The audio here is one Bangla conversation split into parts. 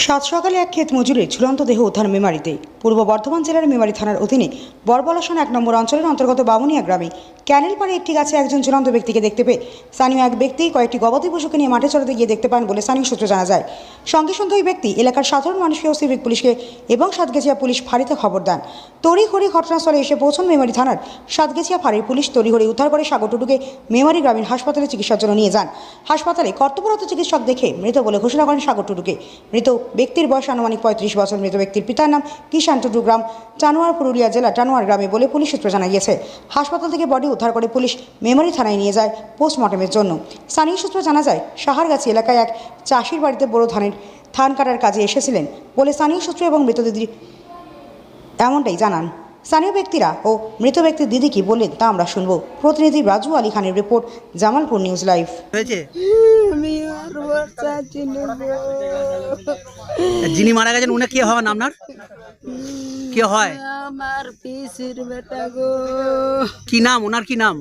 সাত সকালে এক ক্ষেত মজুরের ঝুলন্ত দেহ উদ্ধার মেমারিতে। পূর্ব বর্ধমান জেলার মেমারি থানার অধীনে বরবলাসন ১ নম্বর অঞ্চলের অন্তর্গত বামুনিয়া গ্রামে ক্যানেল পাড়ে একটি গাছে একজন ঝুলন্ত ব্যক্তিকে দেখতে পেয়ে স্থানীয় এক ব্যক্তি কয়েকটি গবাদি পশুকে নিয়ে মাঠে চড়াতে গিয়ে দেখতে পান বলে স্থানীয় সূত্রে জানা যায়। সঙ্গে সঙ্গে ওই ব্যক্তি এলাকার সাধারণ মানুষকে ও সিভিক পুলিশকে এবং সাতগেছিয়া পুলিশ ফাঁড়িতে খবর দেন। তড়িঘড়ি ঘটনাস্থলে এসে পৌঁছন মেমারি থানার সাতগেছিয়া ফাঁড়ির পুলিশ। তড়িঘড়ি উদ্ধার করে সাগর টুডুকে মেমারি গ্রামীণ হাসপাতালে চিকিৎসার জন্য নিয়ে যান। হাসপাতালে কর্তব্যরত চিকিৎসক দেখে মৃত বলে ঘোষণা করেন সাগর টুডুকে। মৃত ব্যক্তির বয়স আনুমানিক ৩৫ বছর। মৃত ব্যক্তির পিতার নাম কিষান টুডু, গ্রাম টানোয়ার, পুরুলিয়া জেলা টানোয়ার গ্রামে বলে পুলিশ সূত্রে জানা গিয়েছে। হাসপাতাল থেকে বডি উদ্ধার করে পুলিশ মেমারি থানায় নিয়ে যায় পোস্টমর্টমের জন্য। স্থানীয় সূত্রে জানা যায়, সাহারগাছি এলাকায় এক চাষির বাড়িতে বড় ধান কাটার কাজে এসেছিলেন বলে স্থানীয় সূত্র এবং মৃত দিদি এমনটাই জানান। স্থানীয় ব্যক্তিরা ও মৃত ব্যক্তির দিদি কি বললেন তা আমরা শুনব। প্রতিনিধি রাজু আলী খানের রিপোর্ট, জামালপুর নিউজ লাইভ। যিনি মারা গেছেন উনি কি হন আপনার? কি হয়? আমার পিসির বেটা গো। কি নাম ওনার? কি নাম?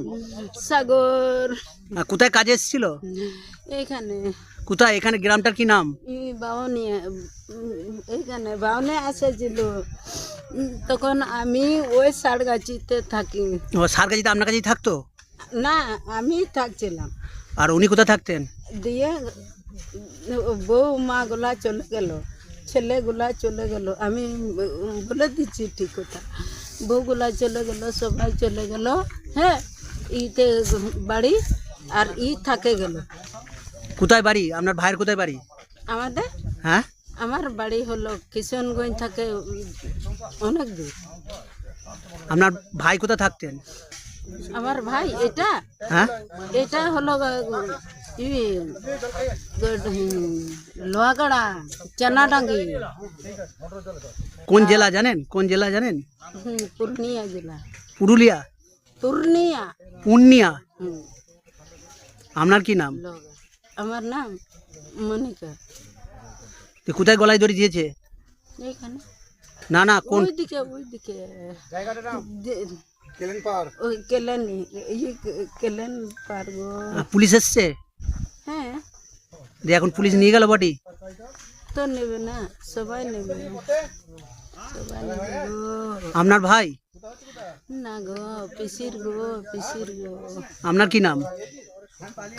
সাগর। কোথায় কাজে এসেছিল? এখানে। কোথায়? এখানে গ্রামটার কি নাম? বাউনিয়া। এখানে বাউনে এসেছিল। তখন আমি ওই সারগাছিতে থাকি। ও, সারগাছিতে আপনার কাছেই থাকতো? না, আমি থাকছিলাম। আর উনি কোথায় থাকতেন? দিয়ে বউ মা গুলা চলে গেল, ছেলেগুলা চলে গেল। আমি বলে দিচ্ছি ঠিক কথা। বউগুলা চলে গেল, সবাই চলে গেল। হ্যাঁ, ইতে বাড়ি আর থাকে গেল। কোথায় বাড়ি আপনার ভাইয়ের? কোথায় বাড়ি আমাদের? হ্যাঁ, আমার বাড়ি হলো কিশনগঞ্জ, থাকে অনেক দূর। আপনার ভাই কোথায় থাকতেন? আমার ভাই এটা হ্যাঁ, এটা হলো লোহাগড়া, চানাডাঙ্গি। কোন জেলা জানেন? কোন জেলা জানেন? পূর্ণিয়া জেলা। পুরুলিয়া? পূর্ণিয়া। পূর্ণিয়া। আপনার কি নাম? আমার নাম মনিকা। তো কোথায় গলায় দড়ি দিয়েছে? এখানে। না না, কোন? ওইদিকে ওই কেলেন পার গো। পুলিশ এসছে? হ্যাঁ। এখন পুলিশ নিয়ে গেল বডি? তো নেবে না, সবাই নেবে, সবাই নেবে গো। আপনার ভাই? না গো, পিসির গো, পিসির গো। আপনার কি নাম?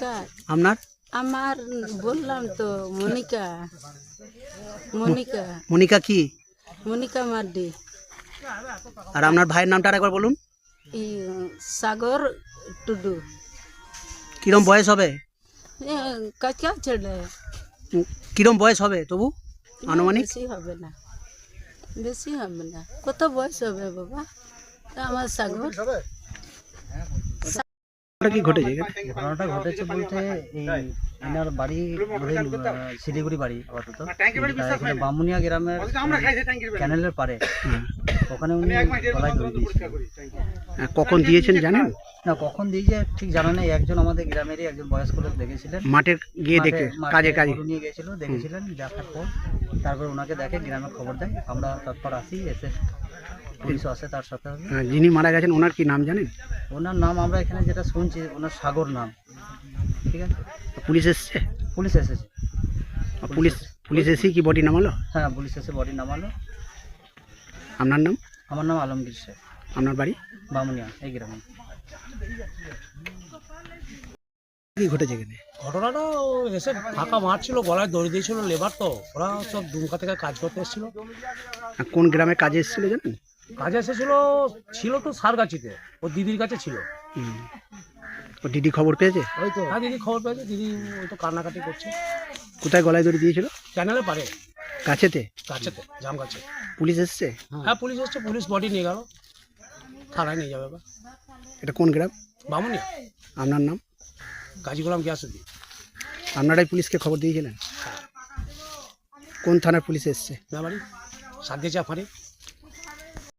কার? আপনার? আমার বললাম তো, মনিকা। মনিকা। মনিকা কি? মনিকা মার্ডি। আর আপনার ভাইয়ের নামটা আরেকবার বলুন। সাগর টুডু। কিরম বয়স হবে? কাকা ছেলে। কিরম বয়স হবে তবু আনুমানিক? বেশি হবে না, বেশি হবে না। কত বয়স হবে বাবা আমার সাগর? কি ঘটেছে? ঘটনাটা ঘটেছে বলতে এনার বাড়ি শিলিগুড়ি বাড়ি আপাতত। এখানে বামুনিয়া গ্রামের ক্যানেলের পারে, ওখানে উনি গলায় দড়ি দিয়েছিলেন। কখন দিয়েছেন জানেন? না, কখন দিয়েছে ঠিক জানা নেই। একজন আমাদের গ্রামেরই একজন বয়স্ক লোক দেখেছিলেন, মাঠে গিয়ে দেখে কাজে গরু নিয়ে গেছিল, দেখেছিলেন। দেখার পর তারপর ওনাকে দেখে গ্রামে খবর দেয়, আমরা তারপর আসি, এসে পুলিশও আসে তার সাথে। যিনি মারা গেছেন ওনার কি নাম জানেন? ওনার নাম আমরা এখানে যেটা শুনছি, ওনার সাগর নাম। ঠিক আছে। পুলিশ এসছে? পুলিশ এসেছে। পুলিশ এসে কি বডি নামালো? হ্যাঁ, পুলিশ এসে বডি নামালো। আপনার নাম? আমার নাম আলমগীর শেখ। আপনার বাড়ি? বামুনিয়া, এই গ্রামে। কি ঘটেছে এখানে? ঘটনাটা এসে ফাঁকা মাঠ ছিল, গলায় দড়ি দিয়েছিল লেবার, তো ওরা সব দুমকা থেকে কাজ করতে এসেছিল। কোন গ্রামে কাজে এসেছিল জানেন? কাজে এসেছিল, ছিল তো সারগাছিতে, ওর দিদির কাছে ছিল। ও দিদি খবর পেয়েছে? ওই তো, হ্যাঁ, দিদি খবর পেয়েছে। দিদি ওই তো কান্নাকাটি করছে। কোথায় গলায় দড়ি দিয়েছিল? ক্যানেলে পারে, কাছেতে? কাছেতে, জাম গাছে। পুলিশ এসছে? হ্যাঁ, পুলিশ এসছে, পুলিশ বডি নিয়ে গেল, থানায় নিয়ে যাবে এবার। এটা কোন গ্রাম? বামুনিয়া। আপনার নাম? গাজী গোলাম গিয়াসুদ্দিন। আপনারাই পুলিশকে খবর দিয়েছিলেন? কোন থানার পুলিশ এসছে? মেমারি সাতগেছিয়া ফাঁড়ি।